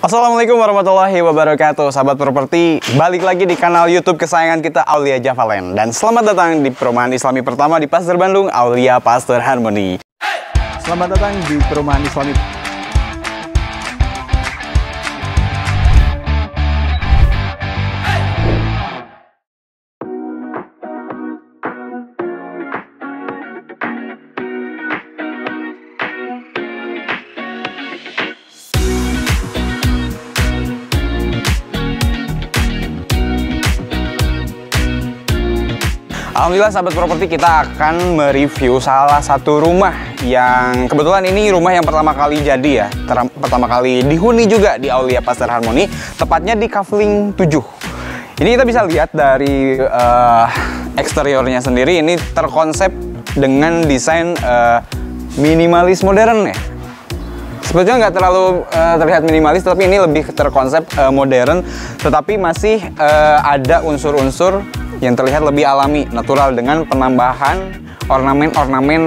Assalamualaikum warahmatullahi wabarakatuh, sahabat properti. Balik lagi di kanal YouTube kesayangan kita, Aulia Javalen. Dan selamat datang di perumahan Islami pertama di Pasar Bandung, Aulia Pastor Harmony. Selamat datang di perumahan Islami. Alhamdulillah sahabat properti, kita akan mereview salah satu rumah yang kebetulan ini rumah yang pertama kali jadi ya, pertama kali dihuni juga di Aulia Pasar Harmony, tepatnya di Kafling 7. Ini kita bisa lihat dari eksteriornya sendiri, ini terkonsep dengan desain minimalis modern ya. Sebetulnya nggak terlalu terlihat minimalis, tapi ini lebih terkonsep modern, tetapi masih ada unsur-unsur yang terlihat lebih alami, natural, dengan penambahan ornamen-ornamen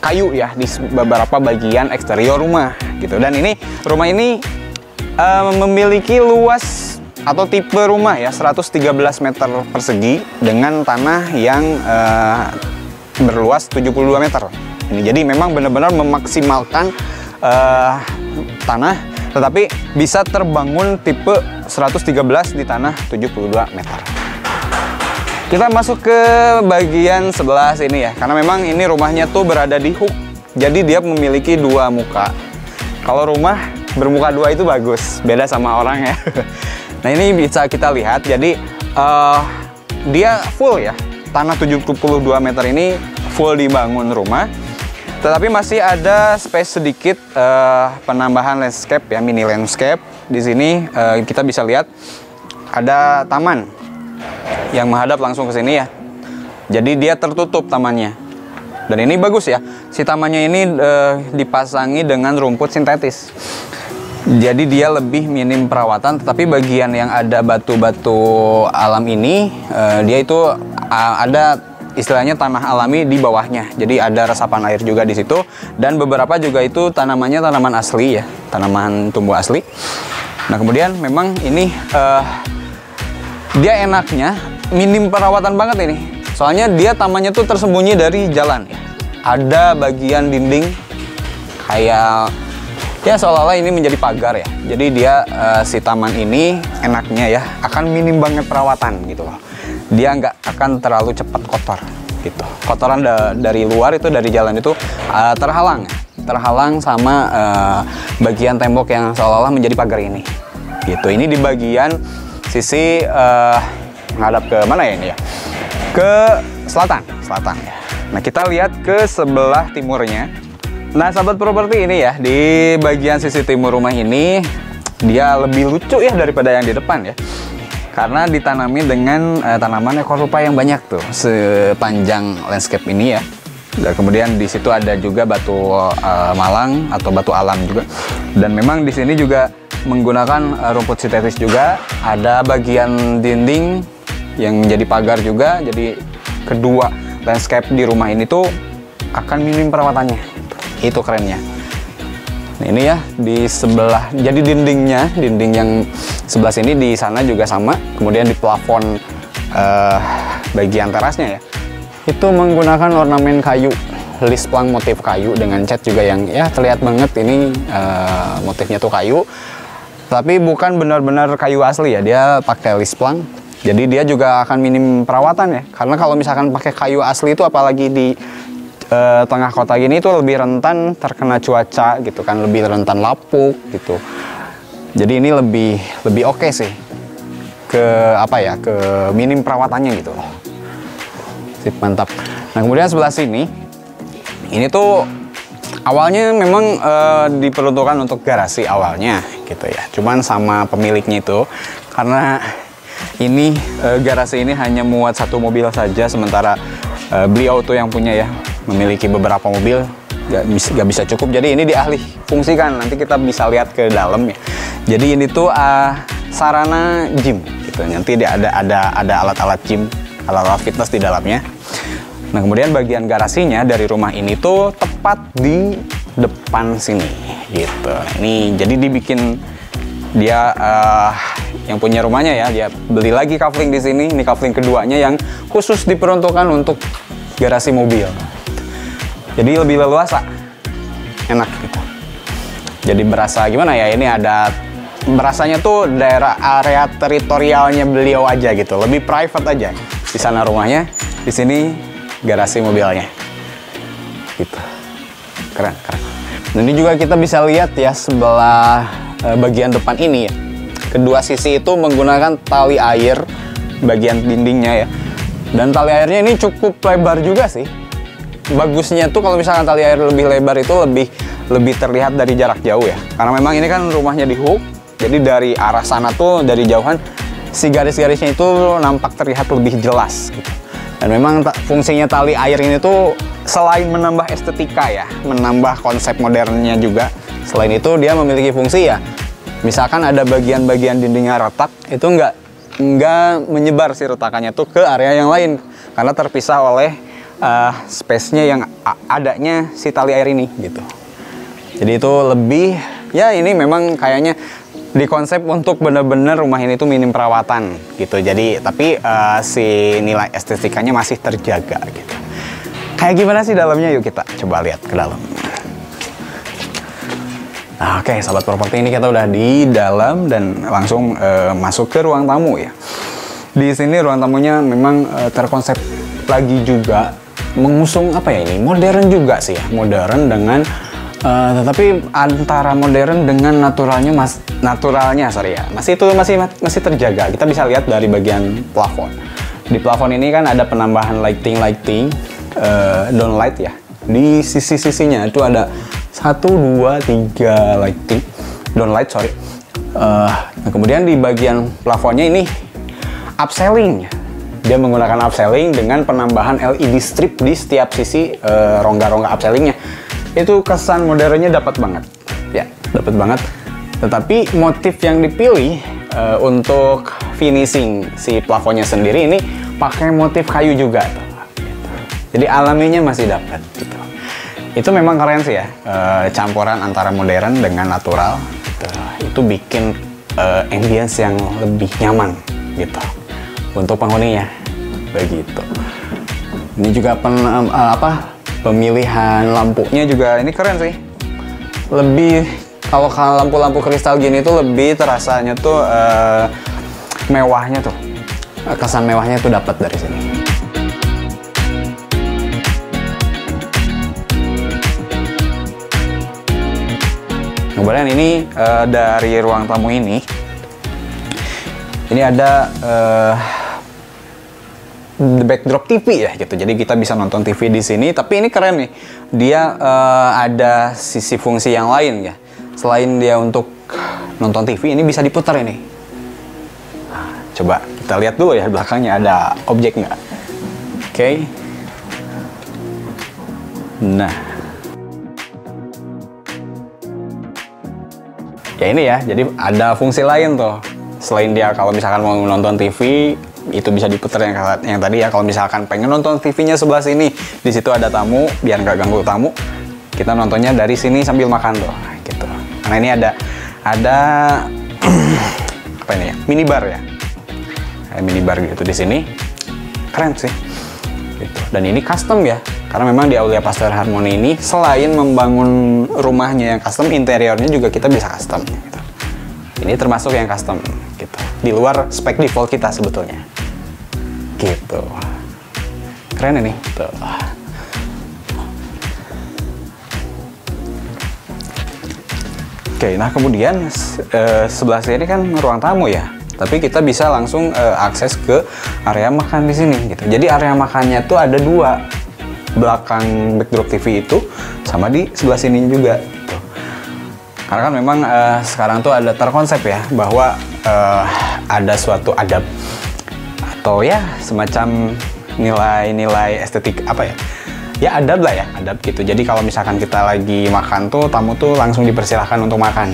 kayu ya di beberapa bagian eksterior rumah gitu. Dan ini rumah ini memiliki luas atau tipe rumah ya 113 meter persegi dengan tanah yang berluas 72 meter. Ini jadi memang benar-benar memaksimalkan tanah, tetapi bisa terbangun tipe 113 di tanah 72 meter. Kita masuk ke bagian sebelah sini ya, karena memang ini rumahnya tuh berada di hook, jadi dia memiliki dua muka. Kalau rumah bermuka dua itu bagus, beda sama orang ya. Nah ini bisa kita lihat, jadi dia full ya, tanah 72 meter ini full dibangun rumah, tetapi masih ada space sedikit penambahan landscape ya, mini landscape. Di sini kita bisa lihat ada taman yang menghadap langsung ke sini ya. Jadi dia tertutup tamannya. Dan ini bagus ya. Si tamannya ini dipasangi dengan rumput sintetis. Jadi dia lebih minim perawatan, tetapi bagian yang ada batu-batu alam ini dia itu ada istilahnya tanah alami di bawahnya. Jadi ada resapan air juga di situ, dan beberapa juga itu tanamannya tanaman asli ya, tanaman tumbuh asli. Nah, kemudian memang ini dia enaknya minim perawatan banget ini. Soalnya dia tamannya tuh tersembunyi dari jalan ya. Ada bagian dinding kayak ya seolah-olah ini menjadi pagar ya. Jadi dia si taman ini enaknya ya akan minim banget perawatan gitu loh. Dia nggak akan terlalu cepat kotor gitu. Kotoran dari luar itu, dari jalan itu terhalang sama bagian tembok yang seolah-olah menjadi pagar ini gitu. Ini di bagian sisi menghadap ke mana ya ini ya? Ke selatan ya. Nah, kita lihat ke sebelah timurnya. Nah, sahabat properti, ini ya, di bagian sisi timur rumah ini dia lebih lucu ya daripada yang di depan ya. Karena ditanami dengan tanaman ekor rupa yang banyak tuh sepanjang landscape ini ya. Dan kemudian di situ ada juga batu malang atau batu alam juga. Dan memang di sini juga menggunakan rumput sintetis juga. Ada bagian dinding yang menjadi pagar juga. Jadi kedua landscape di rumah ini tuh akan minim perawatannya. Itu kerennya. Nah, ini ya di sebelah, jadi dinding yang sebelah sini di sana juga sama. Kemudian di plafon bagian terasnya ya, itu menggunakan ornamen kayu, lisplang motif kayu dengan cat juga yang ya terlihat banget ini motifnya tuh kayu. Tapi bukan benar-benar kayu asli ya, dia pakai lisplang. Jadi dia juga akan minim perawatan ya. Karena kalau misalkan pakai kayu asli itu, apalagi di tengah kota gini, itu lebih rentan terkena cuaca gitu kan, lebih rentan lapuk gitu. Jadi ini lebih oke sih ke apa ya, ke minim perawatannya gitu. Sip, mantap. Nah, kemudian sebelah sini ini tuh awalnya memang diperuntukkan untuk garasi awalnya gitu ya. Cuman sama pemiliknya itu, karena ini garasi ini hanya muat satu mobil saja, sementara beliau tuh yang punya ya memiliki beberapa mobil, gak bisa cukup. Jadi ini dialih fungsikan, nanti kita bisa lihat ke dalam ya. Jadi ini tuh sarana gym gitu. Nanti ada alat-alat gym, alat-alat fitness di dalamnya. Nah, kemudian bagian garasinya dari rumah ini tuh tepat di depan sini gitu. Ini jadi dibikin Dia yang punya rumahnya ya, dia beli lagi kafling di sini. Ini kafling keduanya yang khusus diperuntukkan untuk garasi mobil. Jadi lebih leluasa, enak gitu. Jadi berasa gimana ya? Ini ada berasanya tuh daerah area teritorialnya beliau aja gitu, lebih private aja. Di sana rumahnya, di sini garasi mobilnya. Gitu. Keren, keren. Dan ini juga kita bisa lihat ya sebelah bagian depan ini ya. Kedua sisi itu menggunakan tali air bagian dindingnya ya. Dan tali airnya ini cukup lebar juga sih. Bagusnya tuh kalau misalkan tali air lebih lebar itu lebih terlihat dari jarak jauh ya. Karena memang ini kan rumahnya di hook. Jadi dari arah sana tuh, dari jauhan, si garis-garisnya itu nampak terlihat lebih jelas gitu. Dan memang fungsinya tali air ini tuh selain menambah estetika ya, menambah konsep modernnya juga. Selain itu dia memiliki fungsi ya, misalkan ada bagian-bagian dindingnya retak, itu nggak menyebar si retakannya tuh ke area yang lain. Karena terpisah oleh space-nya yang adanya si tali air ini gitu. Jadi itu lebih, ya ini memang kayaknya di konsep untuk bener-bener rumah ini tuh minim perawatan gitu. Jadi tapi si nilai estetikanya masih terjaga gitu. Kayak gimana sih dalamnya? Yuk kita coba lihat ke dalam. Nah, oke, sahabat properti, ini kita udah di dalam dan langsung masuk ke ruang tamu ya. Di sini ruang tamunya memang terkonsep lagi juga mengusung apa ya, ini modern juga sih ya, modern dengan tetapi antara modern dengan naturalnya sorry ya, masih terjaga. Kita bisa lihat dari bagian plafon. Di plafon ini kan ada penambahan lighting downlight ya. Di sisi-sisinya itu ada 1, 2, 3 lighting downlight sorry. Nah, kemudian di bagian plafonnya ini upselling. Dia menggunakan upselling dengan penambahan LED strip di setiap sisi rongga-rongga upsellingnya. Itu kesan modernnya dapat banget ya, dapat banget. Tetapi motif yang dipilih untuk finishing si plafonnya sendiri ini pakai motif kayu juga tuh, gitu. Jadi alaminya masih dapat gitu. Itu memang keren sih ya, campuran antara modern dengan natural gitu. Itu bikin ambience yang lebih nyaman gitu untuk penghuninya begitu. Ini juga pemilihan lampunya juga ini keren sih. Lebih kalau lampu-lampu kristal gini tuh lebih terasanya tuh mewahnya tuh, kesan mewahnya tuh dapat dari sini. Kemudian ini dari ruang tamu ini ada backdrop TV ya gitu. Jadi kita bisa nonton TV di sini. Tapi ini keren nih. Dia ada sisi fungsi yang lain ya. Selain dia untuk nonton TV, ini bisa diputar ini. Nah, coba kita lihat dulu ya belakangnya ada objek nggak? Oke. Nah. Ya ini ya. Jadi ada fungsi lain tuh. Selain dia kalau misalkan mau nonton TV, itu bisa diputar yang tadi ya. Kalau misalkan pengen nonton TV-nya sebelah sini, di situ ada tamu, biar nggak ganggu tamu, kita nontonnya dari sini sambil makan tuh, gitu. Karena ini ada apa ini ya, minibar ya, kayak minibar gitu di sini, keren sih. Gitu. Dan ini custom ya, karena memang di Aulia Pasteur Harmony ini selain membangun rumahnya yang custom, interiornya juga kita bisa custom. Gitu. Ini termasuk yang custom, gitu. Di luar spek default kita sebetulnya. Gitu. Keren ini. Tuh. Oke, nah kemudian sebelah sini kan ruang tamu ya. Tapi kita bisa langsung akses ke area makan di sini gitu. Jadi area makannya tuh ada dua. Belakang backdrop TV itu sama di sebelah sini juga. Tuh. Karena kan memang sekarang tuh ada terkonsep ya bahwa ada suatu adab atau ya semacam nilai-nilai estetik apa ya? Ya adab lah ya, adab gitu. Jadi kalau misalkan kita lagi makan tuh, tamu tuh langsung dipersilahkan untuk makan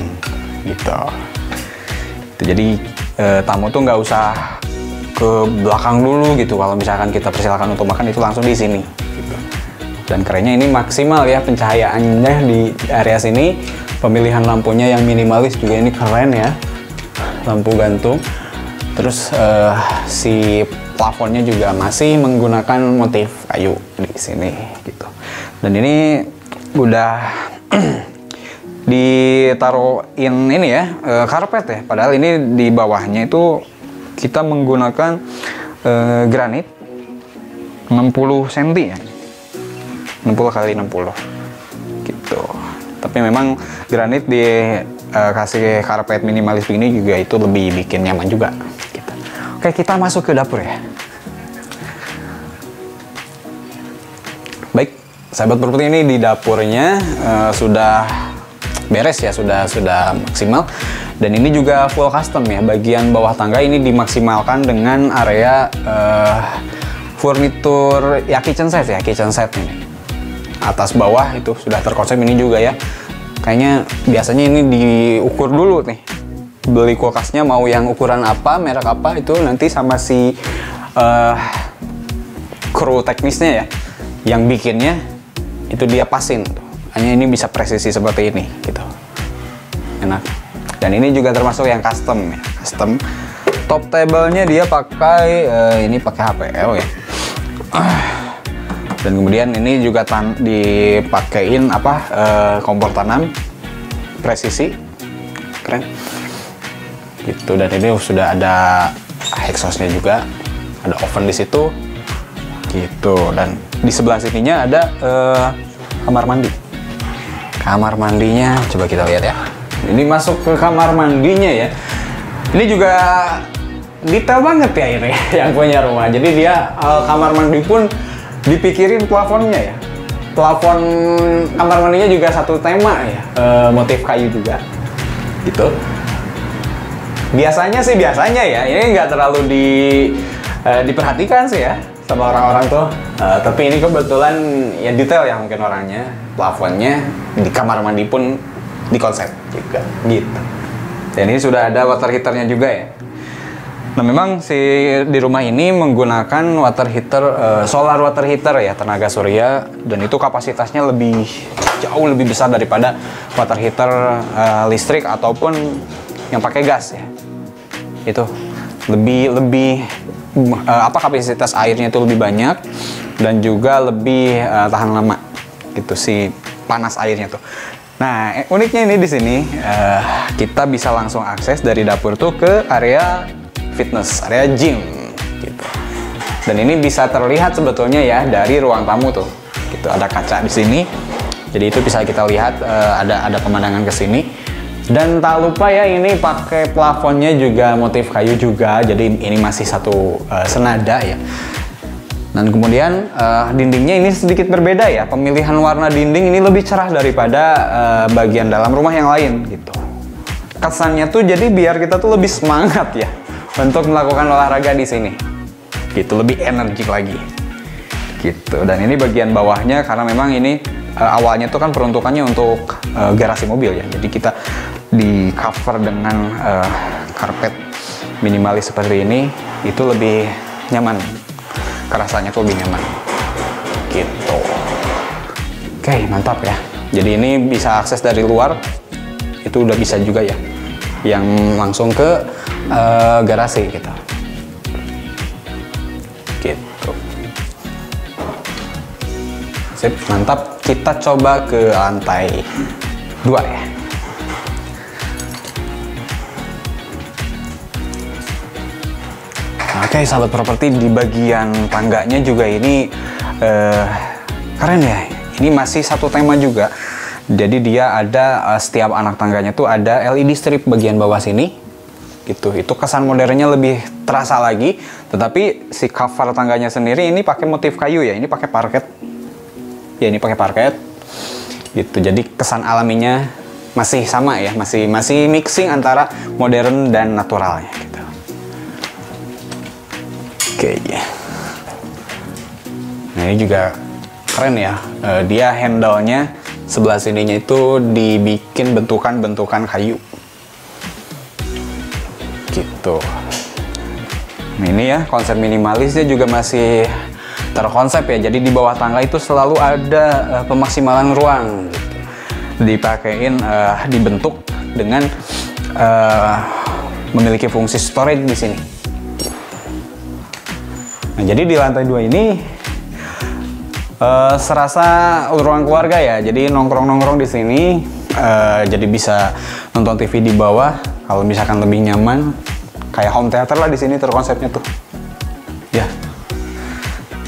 gitu. Jadi tamu tuh nggak usah ke belakang dulu gitu. Kalau misalkan kita persilahkan untuk makan, itu langsung di sini. Gitu. Dan kerennya ini maksimal ya pencahayaannya di area sini. Pemilihan lampunya yang minimalis juga ini keren ya. lampu gantung. Terus si plafonnya juga masih menggunakan motif kayu di sini gitu. Dan ini udah ditaruhin ini ya, karpet ya. Padahal ini di bawahnya itu kita menggunakan granit 60 cm ya. 60 kali 60 gitu. Tapi memang granit kasih karpet minimalis ini juga itu lebih bikin nyaman juga gitu. Oke, kita masuk ke dapur ya. Baik, sahabat properti, ini di dapurnya sudah beres ya, sudah maksimal. Dan ini juga full custom ya. Bagian bawah tangga ini dimaksimalkan dengan area furnitur ya, kitchen set ya, kitchen set ini. Atas bawah itu sudah terkonsep ini juga ya. Kayaknya biasanya ini diukur dulu nih. Beli kulkasnya mau yang ukuran apa, merek apa, itu nanti sama si kru teknisnya ya, yang bikinnya itu dia pasin tuh. Hanya ini bisa presisi seperti ini gitu. Enak. Dan ini juga termasuk yang custom ya. Custom. Top table-nya dia pakai ini pakai HPL ya. Dan kemudian ini juga dipakein apa kompor tanam presisi. Keren. Gitu. Dan ini sudah ada exhaust-nya juga. Ada oven di situ. Gitu. Dan di sebelah sininya ada kamar mandi. Kamar mandinya coba kita lihat ya. Ini masuk ke kamar mandinya ya. Ini juga detail banget ya ini yang punya rumah. Jadi dia kamar mandi pun dipikirin plafonnya ya. Plafon kamar mandinya juga satu tema ya, motif kayu juga. Gitu. Biasanya ya, ini nggak terlalu diperhatikan sih ya sama orang-orang tuh. Tapi ini kebetulan ya detail ya mungkin orangnya. Plafonnya di kamar mandi pun dikonsep juga gitu. Dan ini sudah ada water heaternya juga ya. Nah, memang di rumah ini menggunakan water heater, solar water heater ya, tenaga surya, dan itu kapasitasnya jauh lebih besar daripada water heater listrik ataupun yang pakai gas ya. Itu lebih kapasitas airnya itu lebih banyak dan juga lebih tahan lama gitu si panas airnya tuh. Nah, uniknya ini di sini kita bisa langsung akses dari dapur tuh ke area fitness, area gym gitu. Dan ini bisa terlihat sebetulnya ya dari ruang tamu tuh. Gitu, ada kaca di sini. Jadi itu bisa kita lihat ada pemandangan ke sini. Dan tak lupa ya, ini pakai plafonnya juga motif kayu juga. Jadi ini masih satu senada ya. Dan kemudian dindingnya ini sedikit berbeda ya. Pemilihan warna dinding ini lebih cerah daripada bagian dalam rumah yang lain gitu. Kesannya tuh jadi biar kita tuh lebih semangat ya untuk melakukan olahraga di sini. Gitu, lebih energik lagi. Gitu. Dan ini bagian bawahnya karena memang ini awalnya tuh kan peruntukannya untuk garasi mobil ya. Jadi kita di cover dengan karpet minimalis seperti ini, itu lebih nyaman. Rasanya tuh lebih nyaman gitu. Oke, mantap ya. Jadi ini bisa akses dari luar, itu udah bisa juga ya, yang langsung ke garasi gitu. Gitu. Sip, mantap. Kita coba ke lantai 2 ya. Oke, sahabat properti, di bagian tangganya juga ini keren ya. Ini masih satu tema juga. Jadi dia ada setiap anak tangganya tuh ada LED strip bagian bawah sini. Gitu. Itu kesan modernnya lebih terasa lagi. Tetapi si cover tangganya sendiri ini pakai motif kayu ya. Ini pakai parket. Ya, ini pakai parket. Gitu. Jadi kesan alaminya masih sama ya. Masih mixing antara modern dan naturalnya gitu. Oke, nah ini juga keren ya. Dia handle-nya sebelah sininya itu dibikin bentukan-bentukan kayu. Gitu. Nah, ini ya konsep minimalisnya juga masih terkonsep ya. Jadi di bawah tangga itu selalu ada pemaksimalan ruang. Gitu. Dipakein, dibentuk dengan memiliki fungsi storage di sini. Nah, jadi di lantai 2 ini serasa ruang keluarga ya. Jadi nongkrong-nongkrong di sini, jadi bisa nonton TV di bawah. Kalau misalkan lebih nyaman, kayak home theater lah di sini terkonsepnya tuh. Ya.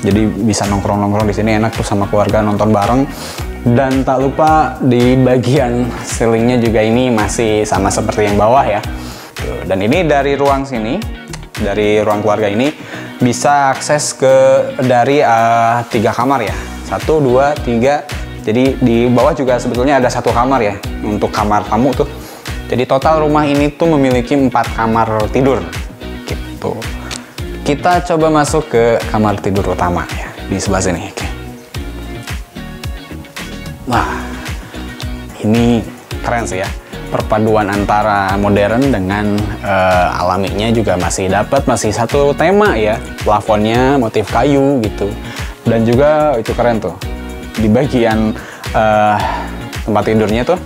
Jadi bisa nongkrong-nongkrong di sini enak tuh sama keluarga nonton bareng. Dan tak lupa di bagian ceilingnya juga ini masih sama seperti yang bawah ya. Dan ini dari ruang sini, dari ruang keluarga ini bisa akses ke dari 3 kamar ya. 1, 2, 3. Jadi di bawah juga sebetulnya ada 1 kamar ya untuk kamar tamu tuh. Jadi total rumah ini tuh memiliki 4 kamar tidur gitu. Kita coba masuk ke kamar tidur utama ya di sebelah sini. Oke. Wah, ini keren sih ya. Perpaduan antara modern dengan alaminya juga masih dapat, masih satu tema ya. Plafonnya motif kayu gitu. Dan juga itu keren tuh. Di bagian tempat tidurnya tuh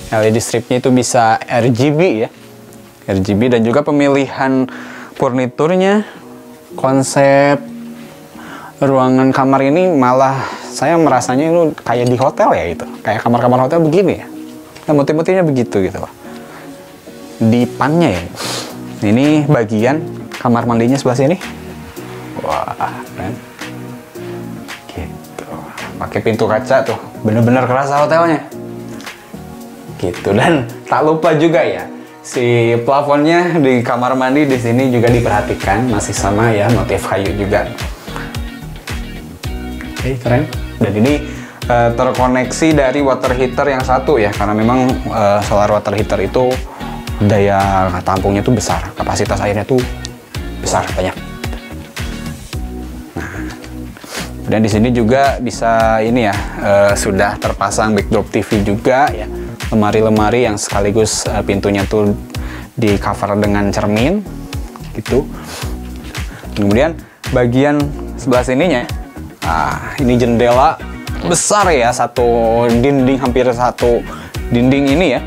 LED stripnya itu bisa RGB ya. RGB dan juga pemilihan furniturnya, konsep ruangan kamar ini malah saya merasanya itu kayak di hotel ya itu. Kayak kamar-kamar hotel begini ya. Nah, motif-motifnya begitu gitu loh. Di pannya ya. Ini bagian kamar mandinya sebelah sini. Wah, keren. Gitu. Pakai pintu kaca tuh. Bener-bener kerasa hotelnya. Gitu. Dan tak lupa juga ya, si plafonnya di kamar mandi di sini juga diperhatikan, masih sama ya, motif kayu juga. Oke, keren. Dan ini terkoneksi dari water heater yang satu ya, karena memang solar water heater itu daya tampungnya tuh besar, kapasitas airnya tuh besar banyak. Nah, dan di sini juga bisa ini ya, sudah terpasang backdrop TV juga ya, lemari-lemari yang sekaligus pintunya tuh di cover dengan cermin gitu. Kemudian bagian sebelah sininya, ini jendela besar ya, satu dinding, hampir satu dinding ini ya,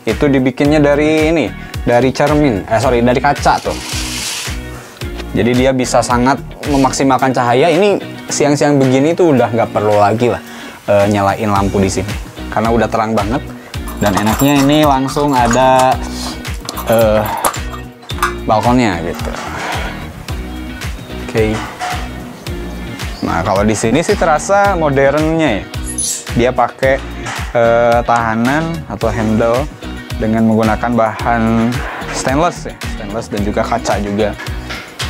itu dibikinnya dari ini, dari cermin, dari kaca tuh. Jadi dia bisa sangat memaksimalkan cahaya. Ini siang-siang begini tuh udah nggak perlu lagi lah nyalain lampu di sini, karena udah terang banget. Dan enaknya ini langsung ada balkonnya gitu. Oke. Nah, kalau di sini sih terasa modernnya ya. Dia pakai tahanan atau handle dengan menggunakan bahan stainless ya, stainless dan juga kaca juga.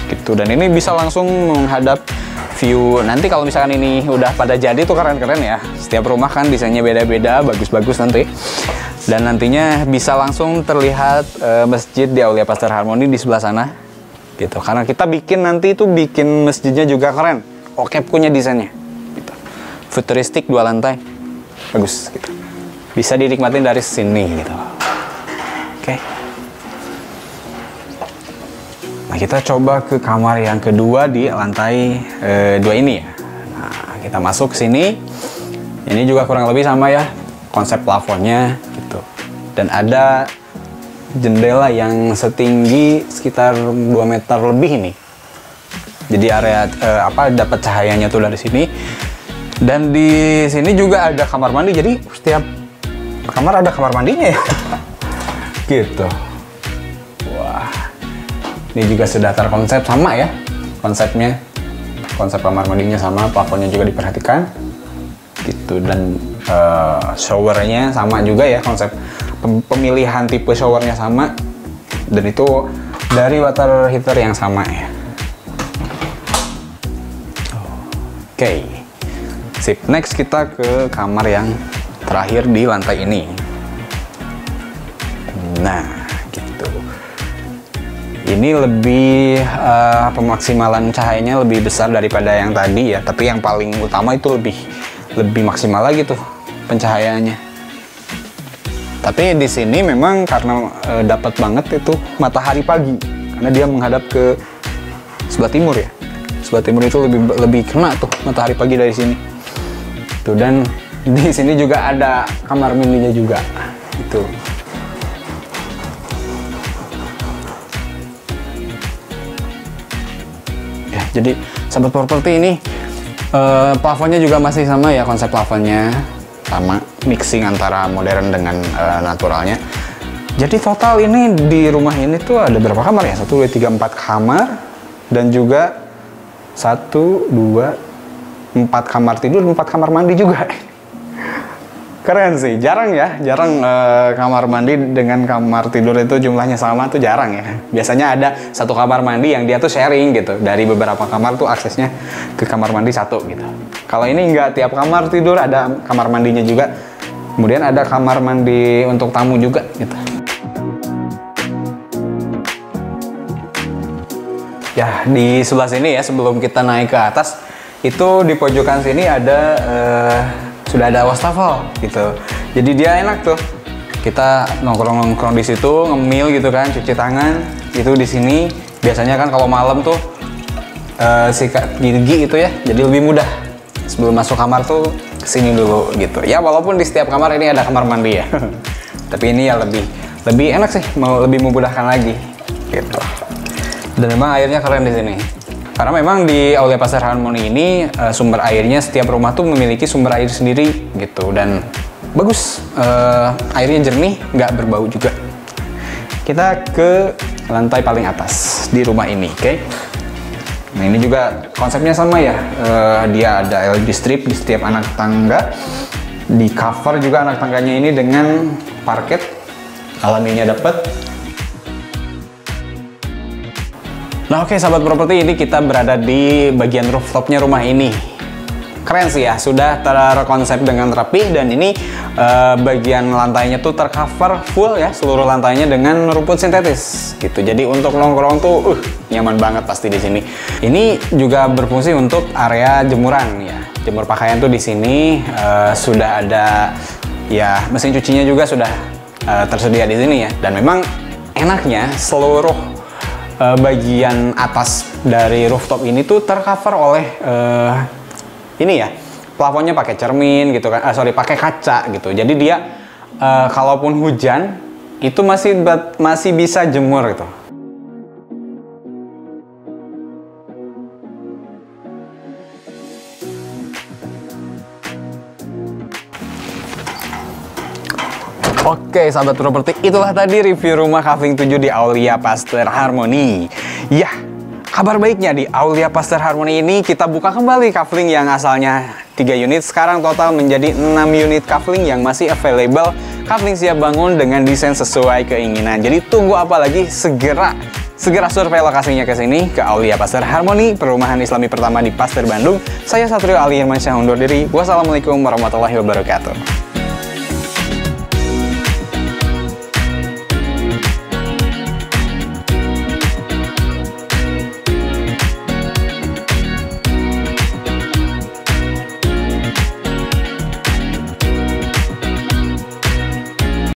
Gitu. Dan ini bisa langsung menghadap view. Nanti kalau misalkan ini udah pada jadi tuh keren-keren ya. Setiap rumah kan desainnya beda-beda, bagus-bagus nanti. Dan nantinya bisa langsung terlihat masjid di Aulia Pasteur Harmony di sebelah sana. Gitu. Karena kita nanti itu bikin masjidnya juga keren. Oke, punya desainnya gitu. Futuristik, 2 lantai, bagus gitu. Bisa dinikmatin dari sini gitu. Oke. Nah, kita coba ke kamar yang kedua di lantai 2 ini ya. Nah, kita masuk ke sini. Ini juga kurang lebih sama ya, konsep plafonnya gitu. Dan ada jendela yang setinggi sekitar 2 meter lebih ini. Jadi area dapat cahayanya tuh dari sini. Dan di sini juga ada kamar mandi. Jadi setiap kamar ada kamar mandinya ya. Gitu. Wah. Ini juga sudah terkonsep sama ya konsepnya. Konsep kamar mandinya sama, plafonnya juga diperhatikan. Gitu. Dan showernya sama juga ya, konsep pemilihan tipe showernya sama. Dan itu dari water heater yang sama ya. Oke, sip. Next kita ke kamar yang terakhir di lantai ini. Nah, gitu. Ini lebih pemaksimalan cahayanya lebih besar daripada yang tadi ya. Tapi yang paling utama itu lebih maksimal lagi tuh pencahayaannya. Tapi di sini memang karena dapat banget itu matahari pagi, karena dia menghadap ke sebelah timur ya. Sebelah timur itu lebih kena tuh matahari pagi dari sini. Tuh, dan di sini juga ada kamar mandinya juga. Itu. Jadi sahabat properti ini plafonnya juga masih sama ya, konsep plafonnya sama, mixing antara modern dengan naturalnya. Jadi total ini di rumah ini tuh ada berapa kamar ya? 1, 2, 3, 4 kamar, dan juga 1, 2, 4 kamar tidur, 4 kamar mandi juga. Keren sih, jarang ya, kamar mandi dengan kamar tidur itu jumlahnya sama tuh jarang ya. Biasanya ada satu kamar mandi yang dia tuh sharing gitu, dari beberapa kamar tuh aksesnya ke kamar mandi satu gitu. Kalau ini enggak, tiap kamar tidur ada kamar mandinya juga, kemudian ada kamar mandi untuk tamu juga gitu. Ya, di sebelah sini ya, sebelum kita naik ke atas, itu di pojokan sini ada sudah ada wastafel gitu. Jadi dia enak tuh. Kita nongkrong-nongkrong di situ, ngemil gitu kan, cuci tangan. Itu di sini biasanya kan kalau malam tuh sikat gigi itu ya, jadi lebih mudah. Sebelum masuk kamar tuh kesini dulu gitu. Ya walaupun di setiap kamar ini ada kamar mandi ya. Tapi ini ya lebih enak sih, lebih memudahkan lagi gitu. Dan memang airnya keren di sini. Karena memang di Aulia Pasteur Harmony ini sumber airnya, setiap rumah tuh memiliki sumber air sendiri gitu, dan bagus, airnya jernih, nggak berbau juga. Kita ke lantai paling atas di rumah ini, oke? Nah ini juga konsepnya sama ya, dia ada LED strip di setiap anak tangga, di cover juga anak tangganya ini dengan parket, alaminya dapet. Nah oke sahabat properti, ini kita berada di bagian rooftopnya rumah ini. Keren sih ya, sudah terkonsep dengan rapi, dan ini bagian lantainya tuh tercover full ya, seluruh lantainya dengan rumput sintetis gitu. Jadi untuk nongkrong tuh nyaman banget pasti di sini. Ini juga berfungsi untuk area jemuran ya. Jemur pakaian tuh di sini sudah ada ya, mesin cucinya juga sudah tersedia di sini ya. Dan memang enaknya seluruh bagian atas dari rooftop ini tuh tercover oleh ini ya, plafonnya pakai cermin gitu kan, pakai kaca gitu. Jadi dia kalaupun hujan itu masih bisa jemur gitu. Oke sahabat properti, itulah tadi review rumah Kavling 7 di Aulia Pasteur Harmony. Ya, kabar baiknya di Aulia Pasteur Harmony ini kita buka kembali kavling yang asalnya 3 unit, sekarang total menjadi 6 unit kavling yang masih available. Kavling siap bangun dengan desain sesuai keinginan. Jadi tunggu apa lagi, segera survei lokasinya ke sini, ke Aulia Pasteur Harmony, perumahan Islami pertama di Pasteur Bandung. Saya Satrio Ali Irmansyah undur diri. Wassalamualaikum warahmatullahi wabarakatuh.